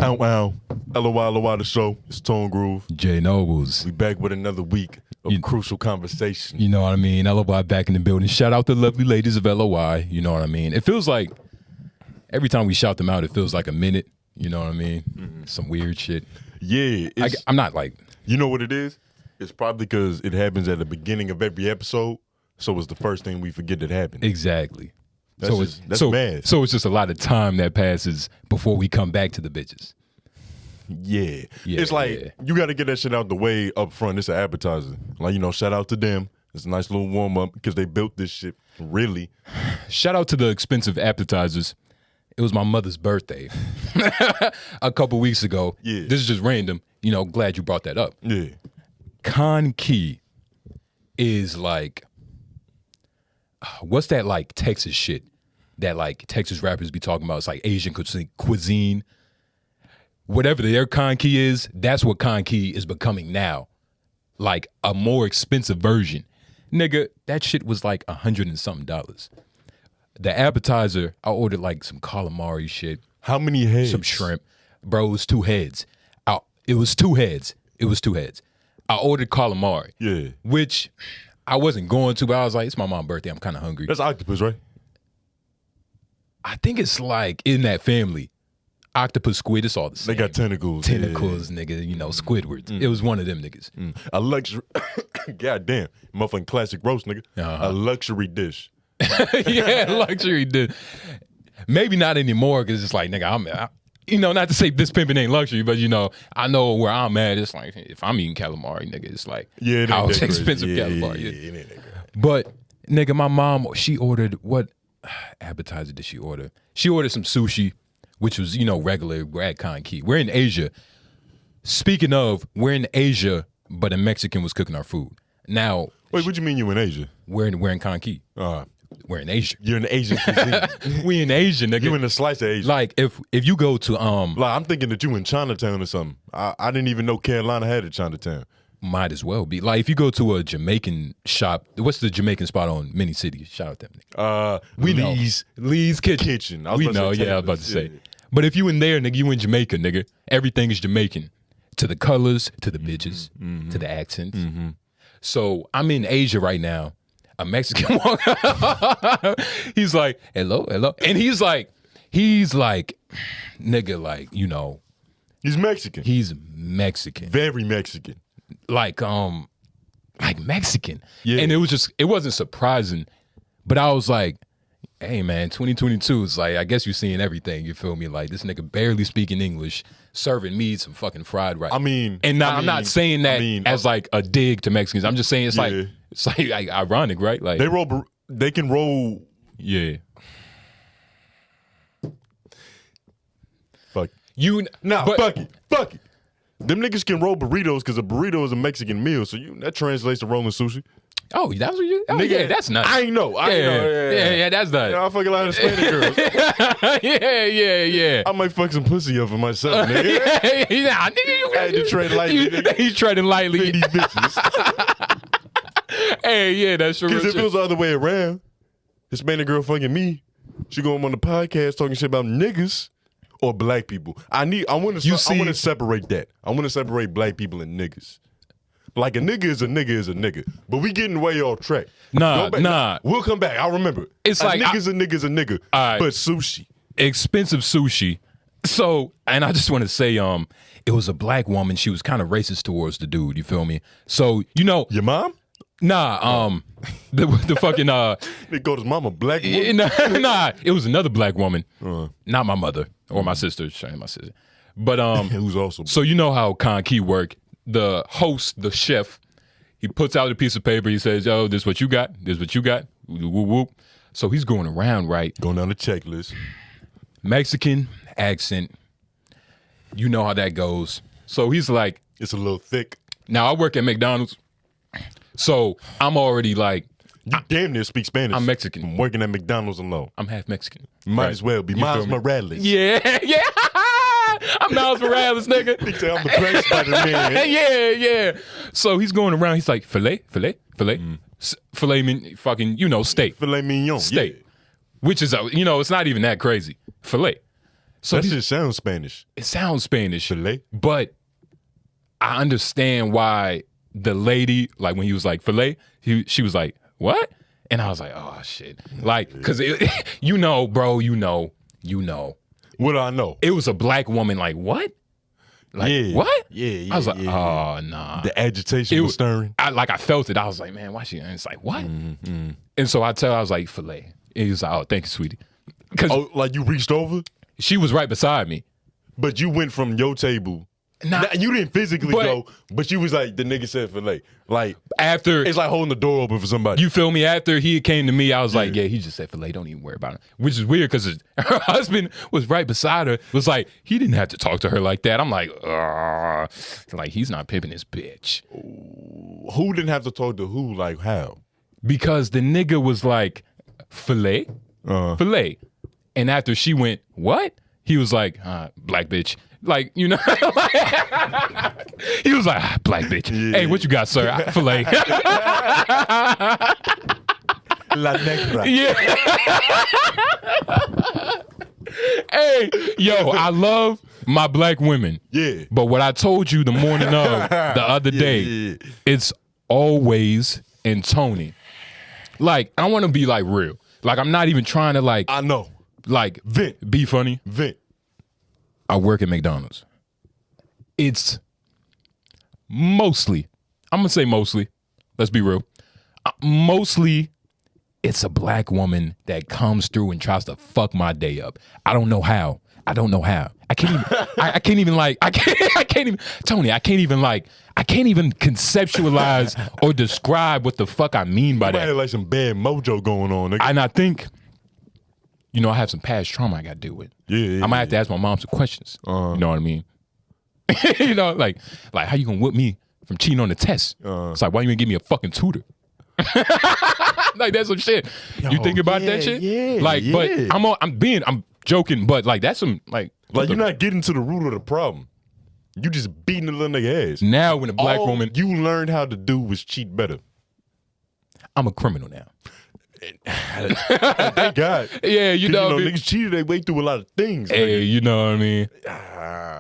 Ow, ow. LOY, LOY, the show. It's Tone Groove. Jay Nobles. We back with another week of crucial conversation. You know what I mean? LOY back in the building. Shout out the lovely ladies of LOY. You know what I mean? It feels like every time we shout them out, it feels like a minute. You know what I mean? Some weird shit. Yeah. I'm not like... You know what it is? It's probably because it happens at the beginning of every episode, so it's the first thing we forget that happened. Exactly. That's mad. So it's just a lot of time that passes before we come back to the bitches. Yeah. It's like, you got to get that shit out the way up front. It's an appetizer. Like, you know, shout out to them. It's a nice little warm-up because they built this shit, really. Shout out to the expensive appetizers. It was my mother's birthday a couple weeks ago. Yeah. This is just random. You know, glad you brought that up. Yeah. Con Key is like, what's that like Texas shit that like Texas rappers be talking about? It's like Asian cuisine. Whatever their Con Key is, that's what Con Key is becoming now. Like a more expensive version. Nigga, that shit was like $100 and something. The appetizer, I ordered like some calamari shit. How many heads? Some shrimp. Bro, it was two heads. It was two heads. I ordered calamari. Yeah. Which I wasn't going to, but I was like, it's my mom's birthday. I'm kind of hungry. That's octopus, right? I think it's like in that family. Octopus, squid, it's all the same. They got tentacles. Tentacles, nigga, you know, Squidward. It was one of them niggas. A luxury, goddamn, motherfucking classic roast, nigga. A luxury dish. Yeah, luxury dish. Maybe not anymore because it's like, nigga, you know, not to say this pimping ain't luxury, but you know, I know where I'm at. It's like, if I'm eating calamari, nigga, it's like, how expensive calamari is. But, nigga, my mom, she ordered, what appetizer did she order? She ordered some sushi, which was, you know, regular. We're at Con Key. We're in Asia. Speaking of, we're in Asia, but a Mexican was cooking our food. Now, wait, what you mean you in Asia? We're in Con Key. We're in Asia. You're in Asian cuisine. We in Asia, nigga. You in a slice of Asia. Like if you go to like I'm thinking that you in Chinatown or something. I didn't even know Carolina had a Chinatown. Might as well be. Like if you go to a Jamaican shop, what's the Jamaican spot on Mini City? Shout out them nigga. Lee's Kitchen. We know, yeah, I was about to say. But if you in there, nigga, you in Jamaica, nigga. Everything is Jamaican. To the colors, to the bitches, to the accents. So I'm in Asia right now. A Mexican walk. He's like, hello. And he's like, nigga, like, you know. He's Mexican. Very Mexican. Like Mexican. Yeah. And it wasn't surprising. But I was like, hey man, 2022 is like, I guess you're seeing everything, you feel me? Like this nigga barely speaking English, serving me some fucking fried rice. I'm not saying that as like a dig to Mexicans. I'm just saying it's like ironic, right? Like they can roll. Yeah. Fuck. Fuck it. Them niggas can roll burritos because a burrito is a Mexican meal, so that translates to rolling sushi. Oh, that's what you... Oh, nigga, yeah, that's nuts. I ain't know. Yeah, that's nuts. I fucking like Hispanic girls. Yeah. I might fuck some pussy up for myself, nigga. I had to tread lightly, nigga. He's treading lightly. Feed these bitches. Hey, yeah, that's true. Because if it was the other way around, Hispanic girl fucking me, she go on the podcast talking shit about niggas or black people. I want to separate that. I want to separate black people and niggas. Like a nigga is a nigga, but we getting way off track. Nah. We'll come back. I'll remember. It's like nigga's a nigga, right. But sushi, expensive sushi. So, and I just want to say, it was a black woman. She was kind of racist towards the dude. You feel me? So, you know, your mom? Nah, the fucking They go to mama black woman. Nah, it was another black woman, not my mother or my sister. Shame my sister, but who's also. So you know how Con Key work. The host, the chef, he puts out a piece of paper. He says, yo, this is what you got. This is what you got. Whoop, whoop. So he's going around, right? Going down the checklist. Mexican accent. You know how that goes. So he's like. It's a little thick. Now, I work at McDonald's. So I'm already like. You damn near speak Spanish. I'm Mexican. I'm working at McDonald's alone. I'm half Mexican. Might as well be. Miles Morales. Yeah. I'm Miles Morales, nigga. He say I'm the crack Spider-Man. Yeah. So he's going around. He's like, filet. Filet mean fucking, you know, steak. Filet mignon. Steak. Yeah. Which is, you know, it's not even that crazy. Filet. So that shit sounds Spanish. It sounds Spanish, Filet? but I understand why the lady, like when he was like filet, she was like, what? And I was like, oh shit, like, cause you know, bro, you know. What do I know? It was a black woman. Like what? Like what? Yeah. I was like, oh nah. The agitation was stirring. I felt it. I was like, man, why she? And it's like what? And so I was like, filet. And he was like, oh, thank you, sweetie. Cause like you reached over, she was right beside me. but you went from your table. Now, you didn't physically go, but you was like, the nigga said filet. Like After it's like holding the door open for somebody. you feel me? After he came to me, I was like, yeah, he just said filet. Don't even worry about it. Which is weird because her husband was right beside her. Was like, he didn't have to talk to her like that. I'm like, like he's not pimping his bitch. Who didn't have to talk to who? Like how? Because the nigga was like, filet? Filet. And after she went, what? He was like, black bitch. Like, you know, he was like, black bitch. Yeah. Hey, what you got, sir? Filet. La negra. Yeah. Hey, yo, I love my black women. Yeah. But what I told you the morning of the other day, it's always in Tony. Like, I want to be like real. Like, I'm not even trying to like. I know. Like, vent. Be funny. Vent. I work at McDonald's. It's mostly, I'm going to say mostly, let's be real. Mostly, it's a black woman that comes through and tries to fuck my day up. I don't know how. I can't even, I can't even conceptualize or describe what the fuck I mean by that. Had like some bad mojo going on, nigga. And I think, you know, I have some past trauma I got to deal with. Yeah. I might have to ask my mom some questions. You know what I mean? You know, like how you gonna whip me from cheating on the test? It's like, why you ain't give me a fucking tutor? Like that's some shit. You think about that shit? Yeah. Like, but I'm joking, but like that's some like you're not getting to the root of the problem. You just beating the little nigga ass. Now when a black All woman you learned how to do was cheat better. I'm a criminal now. Thank God. Yeah, you know niggas cheated their way through a lot of things. Hey, you know what I mean?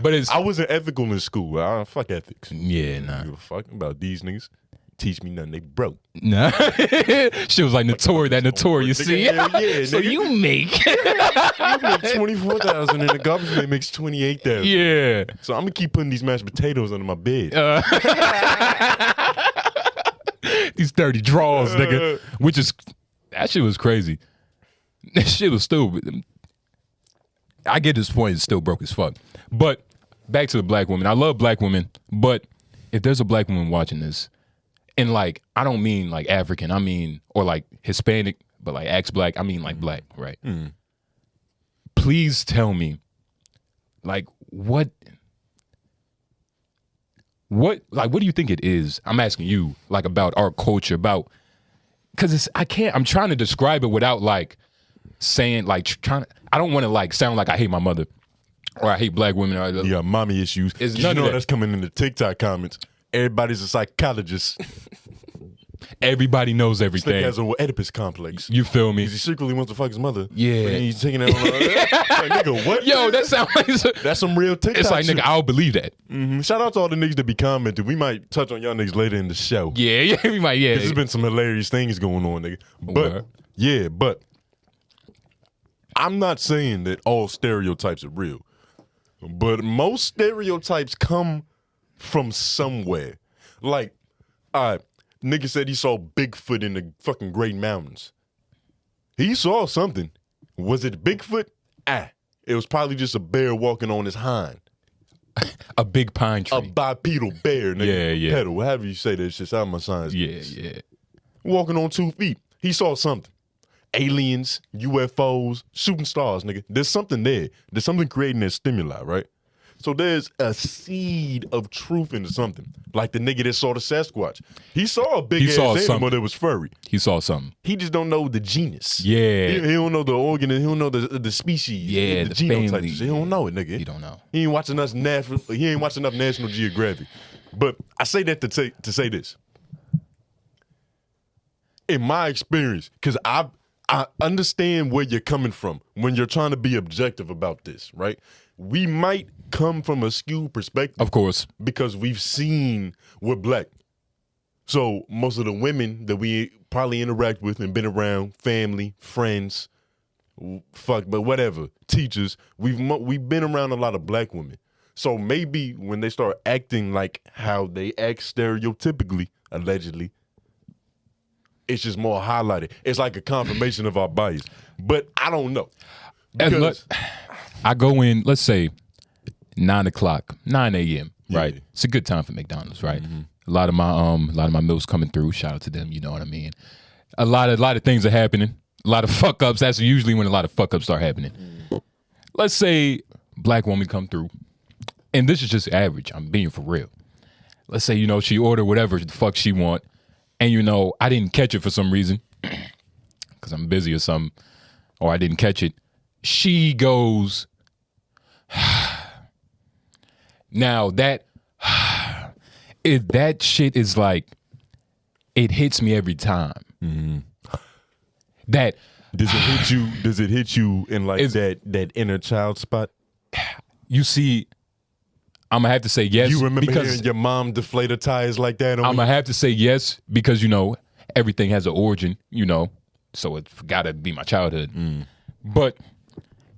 But I wasn't ethical in school. I don't fuck ethics. Yeah, nah. I don't give a fuck about these niggas. Teach me nothing. They broke. Nah. She was like notorious, see? Yeah, so nigga. you make You make 24,000 and the government makes 28,000. Yeah. So I'm gonna keep putting these mashed potatoes under my bed. These dirty draws, nigga. Which is that shit was crazy. That shit was stupid. I get this point, it's still broke as fuck. But back to the black women. I love black women, but if there's a black woman watching this, and like I don't mean like African, I mean or like Hispanic, but like ex-black, I mean like black, right? Please tell me, like what do you think it is? I'm asking you, like about our culture, about because I'm trying to describe it without like saying like I don't want to like sound like I hate my mother or I hate black women. Or, yeah, mommy issues. You know that's coming in the TikTok comments. Everybody's a psychologist. Everybody knows everything. This nigga has an Oedipus complex. You feel me? He secretly wants to fuck his mother. Yeah. But he's taking that on like, nigga, what? Yo, that sounds like that's some real TikTok It's like, shit. nigga, I'll believe that. Mm-hmm. Shout out to all the niggas that be commenting. We might touch on y'all niggas later in the show. Yeah, we might, yeah. There's been some hilarious things going on, nigga. But I'm not saying that all stereotypes are real. But most stereotypes come from somewhere. Like, all right, nigga said he saw Bigfoot in the fucking Great Mountains. He saw something. Was it Bigfoot? It was probably just a bear walking on his hind. A big pine tree. A bipedal bear, nigga. Yeah. Pedal, however you say that shit. I'm a science. Yeah. Walking on 2 feet. He saw something. Aliens, UFOs, shooting stars, nigga. There's something there. There's something creating that stimuli, right? So there's a seed of truth into something. Like the nigga that saw the Sasquatch. He saw a big ass animal that was furry. He saw something. He just don't know the genus. Yeah. He don't know the organ. He don't know the species. Yeah, the genotypes. Family. He don't know it, nigga. He don't know. He ain't watching enough National Geographic. But I say that to say this. In my experience, because I understand where you're coming from when you're trying to be objective about this, right? We might come from a skewed perspective. Of course. Because we're black. So most of the women that we probably interact with and been around, family, friends, but whatever, teachers, we've been around a lot of black women. So maybe when they start acting like how they act stereotypically, allegedly, it's just more highlighted. It's like a confirmation of our bias. But I don't know. I go in, let's say, 9 a.m., right? Yeah. It's a good time for McDonald's, right? Mm-hmm. A lot of my meals coming through. Shout out to them, you know what I mean? A lot of things are happening. A lot of fuck ups. That's usually when a lot of fuck ups start happening. Let's say black woman come through, and this is just average. I'm being for real. Let's say, she ordered whatever the fuck she want, and I didn't catch it for some reason, because I'm busy or something, or I didn't catch it. She goes, now that if that shit is like, it hits me every time. Mm-hmm. That does it hit you in like that inner child spot? You see, I'm gonna have to say yes. You remember hearing your mom deflate her tires like that? I'm gonna have to say yes because everything has an origin. So it's gotta be my childhood. Mm. But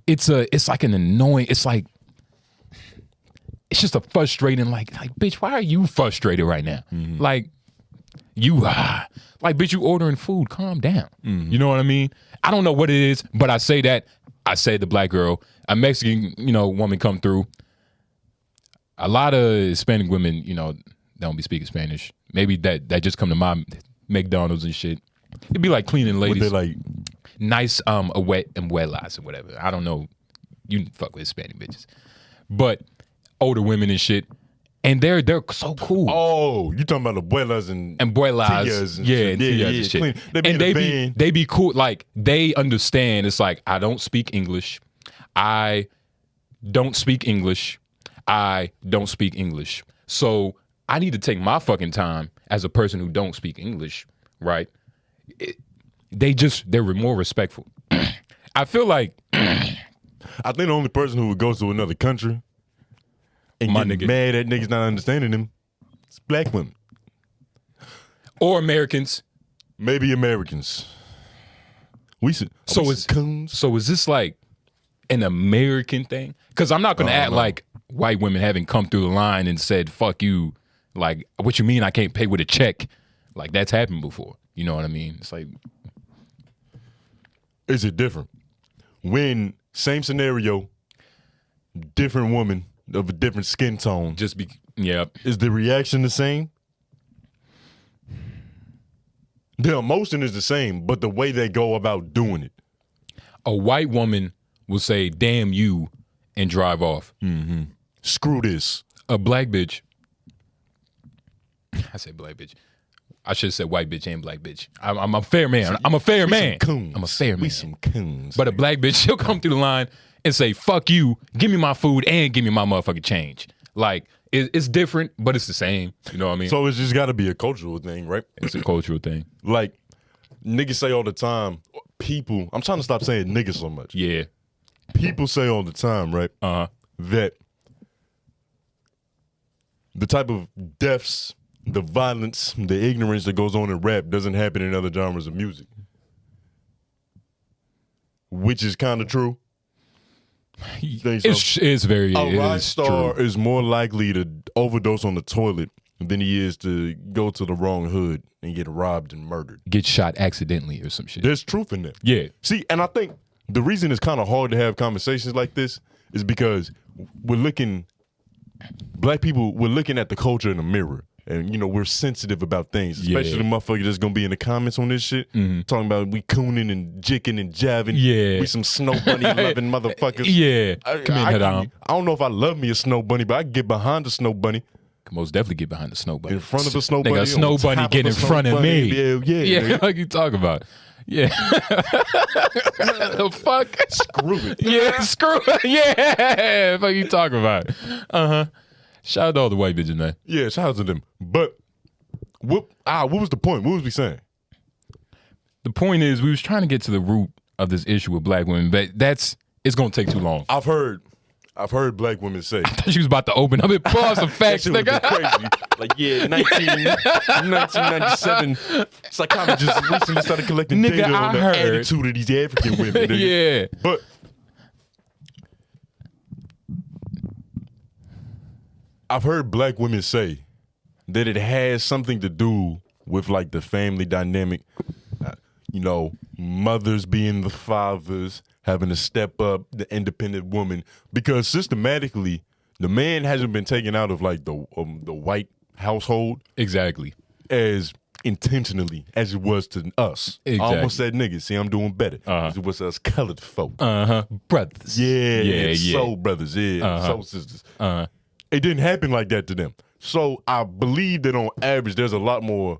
it's like an annoying. It's just a frustrating. Like bitch, why are you frustrated right now? Mm-hmm. Like bitch, you ordering food. Calm down. Mm-hmm. You know what I mean? I don't know what it is, but I say the black girl, a Mexican, woman come through. A lot of Hispanic women, don't be speaking Spanish. Maybe that just come to my McDonald's and shit. It'd be like cleaning ladies. What they like? Nice, abuelas or whatever. I don't know. You fuck with Hispanic bitches, but older women and shit. And they're so cool. Oh, you talking about abuelas and abuelas, tias and shit. And shit. They be cool. Like they understand. It's like I don't speak English. I don't speak English. So I need to take my fucking time as a person who don't speak English, right? They're more respectful. I feel like I think the only person who would go to another country and get mad at niggas not understanding them, it's black women. Or Americans. Maybe Americans. So is this like an American thing? Because I'm not going to act like white women haven't come through the line and said, fuck you. Like, what you mean I can't pay with a check? Like, that's happened before. You know what I mean? It's like... Is it different? When, same scenario, different woman of a different skin tone. Is the reaction the same? The emotion is the same, but the way they go about doing it. A white woman will say, damn you, and drive off. Mm-hmm. Screw this. A black bitch. I say black bitch. I should have said white bitch and black bitch. I'm a fair man. I'm a fair man. I'm a fair man. We some coons. But a black bitch, she'll come through the line and say, fuck you, give me my food and give me my motherfucking change. Like, it's different, but it's the same. You know what I mean? So it's just got to be a cultural thing, right? It's a cultural thing. Like, niggas say all the time, I'm trying to stop saying niggas so much. Yeah. People say all the time, right? That the type of deaths, the violence, the ignorance that goes on in rap doesn't happen in other genres of music. Which is kind of true. It's very a rock star is more likely to overdose on the toilet than he is to go to the wrong hood and get robbed and murdered. Get shot accidentally or some shit. There's truth in that. Yeah. See, and I think the reason it's kind of hard to have conversations like this is because black people, we're looking at the culture in the mirror. And, we're sensitive about things, especially the motherfuckers that's going to be in the comments on this shit, talking about we cooning and jicking and jabbing. Yeah. We some snow bunny loving motherfuckers. Yeah. I don't know if I love me a snow bunny, but I can get behind the snow bunny. Can most definitely get behind the snow bunny. In front of the snow bunny. A snow bunny get in front of me. Yeah, like you talk about. Yeah. The fuck? Screw it. Yeah, screw it. Yeah. Fuck you talking about. Shout out to all the white bitches, man. Yeah, shout out to them. But what was the point? What was we saying? The point is, we was trying to get to the root of this issue with black women, but it's gonna take too long. I've heard black women say. I thought she was about to open up and pause some facts, that shit nigga. crazy. Like, 1997, psychologists recently started collecting Nigga, data on the I heard. attitude of these African women. Nigga. Yeah. But I've heard black women say that it has something to do with like the family dynamic, mothers being the fathers, having to step up, the independent woman, because systematically the man hasn't been taken out of like the white household Exactly. as intentionally as it was to us. Exactly. I almost said niggas. See, I'm doing better. As it was us colored folk. Brothers. Yeah. Soul brothers. Yeah. Soul sisters. It didn't happen like that to them. So I believe that on average, there's a lot more.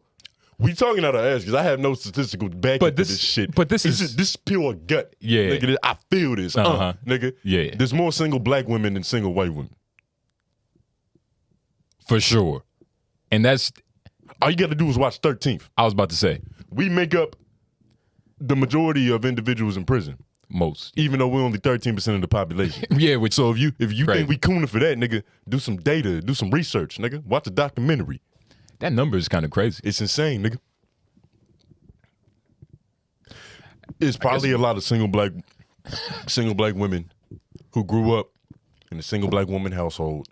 We talking out of ass because I have no statistical backing for this shit. But this is pure gut. Yeah. Nigga, I feel this. Nigga. Yeah. There's more single black women than single white women. For sure. And that's, all you got to do is watch 13th. I was about to say. We make up the majority of individuals in prison. Most. Even though we're only 13% of the population. Yeah, which So if you crazy. think we cooning for that, nigga, do some data, do some research, nigga. Watch a documentary. that number is kind of crazy. It's insane, nigga. It's probably a lot of single black women who grew up in a single black woman household,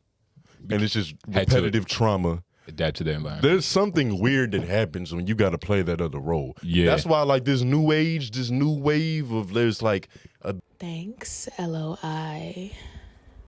and it's just repetitive trauma. Adapt to the environment. There's something weird that happens when you got to play that other role. Yeah. That's why like this new age, this new wave of there's like a Thanks, LOI.